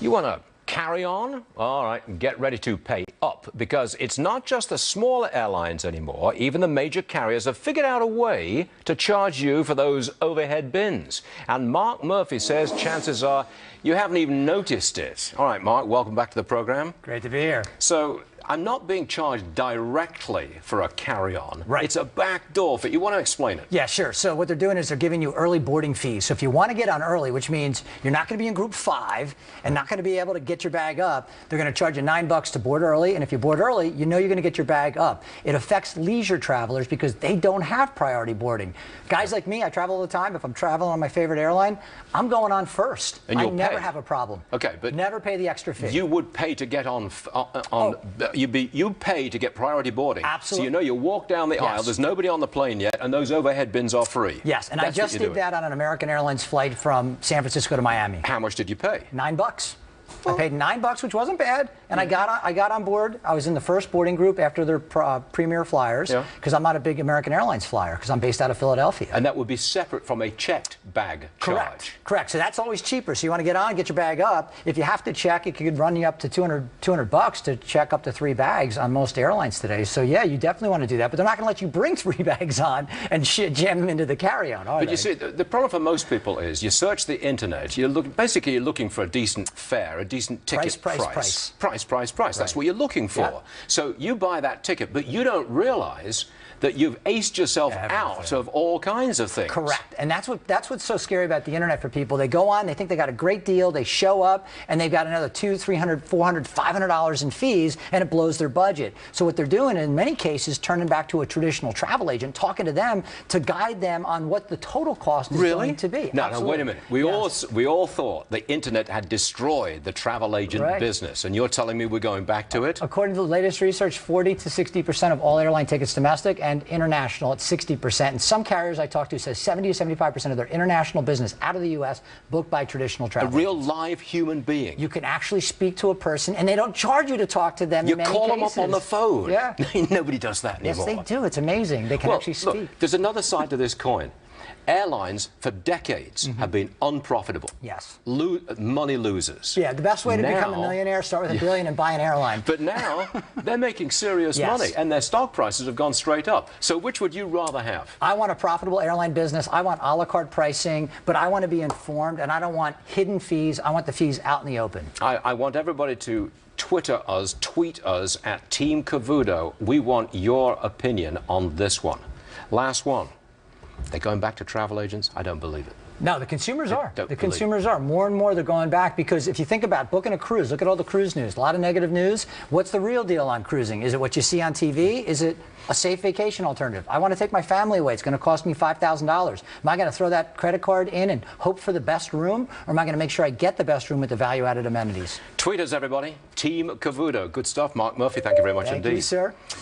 You want to carry on? All right, get ready to pay up, because it's not just the smaller airlines anymore. Even the major carriers have figured out a way to charge you for those overhead bins. And Mark Murphy says chances are you haven't even noticed it. All right, Mark, welcome back to the program. Great to be here. So I'm not being charged directly for a carry-on. Right. It's a back door for you. Want to explain it? Yeah, sure. So what they're doing is they're giving you early boarding fees. So if you want to get on early, which means you're not going to be in group 5 and not going to be able to get your bag up, they're going to charge you $9 to board early. And if you board early, you know you're going to get your bag up. It affects leisure travelers because they don't have priority boarding. Guys like me, I travel all the time. If I'm traveling on my favorite airline, I'm going on first. And I never have a problem. Okay, but never pay the extra fee. You would pay to get on you pay to get priority boarding. Absolutely. So you know you walk down the aisle, there's nobody on the plane yet, and those overhead bins are free. Yes, and That's I just did that on an American Airlines flight from San Francisco to Miami. How much did you pay? $9. I paid $9, which wasn't bad, and I got on board. I was in the first boarding group after their premier flyers, because I'm not a big American Airlines flyer, because I'm based out of Philadelphia. And that would be separate from a checked bag charge. Correct. So that's always cheaper. So you want to get on, get your bag up. If you have to check, it could run you up to $200 to check up to 3 bags on most airlines today. So yeah, you definitely want to do that. But they're not going to let you bring 3 bags on and jam them into the carry-on, are they? But you see, the problem for most people is you search the internet. Basically, you're looking for a decent fare, a decent ticket price. Price. That's what you're looking for. Yep. So you buy that ticket, but you don't realize that you've aced yourself out of all kinds of things. Correct. And that's what's so scary about the internet for people. They go on, they think they got a great deal, they show up, and they've got another $200, $300, $400, $500 in fees, and it blows their budget. So what they're doing in many cases, turning back to a traditional travel agent, talking to them to guide them on what the total cost is going to be. No, wait a minute. We all thought the internet had destroyed the travel agent business, and you're telling me we're going back to it? According to the latest research, 40 to 60% of all airline tickets domestic and international at 60%. And some carriers I talked to says 70 to 75% of their international business out of the U.S. booked by traditional travel. A real live human being. You can actually speak to a person, and they don't charge you to talk to them. You in many call them cases. up on the phone. Yeah. Nobody does that anymore. Yes, they do. It's amazing. They can actually speak. Look, there's another side to this coin. Airlines, for decades, have been unprofitable. Yes. Money losers. Yeah, the best way to become a millionaire, start with $1 billion and buy an airline. But now, they're making serious money, and their stock prices have gone straight up. So which would you rather have? I want a profitable airline business. I want a la carte pricing, but I want to be informed, and I don't want hidden fees. I want the fees out in the open. I want everybody to tweet us at Team Cavuto. We want your opinion on this one. Last one. They're going back to travel agents? I don't believe it. No, the consumers are. The consumers are. More and more they're going back, because if you think about booking a cruise, look at all the cruise news. A lot of negative news. What's the real deal on cruising? Is it what you see on TV? Is it a safe vacation alternative? I want to take my family away. It's going to cost me $5,000. Am I going to throw that credit card in and hope for the best room? Or am I going to make sure I get the best room with the value-added amenities? Tweet us, everybody. Team Cavuto. Good stuff. Mark Murphy, thank you very much indeed. Thank you, sir.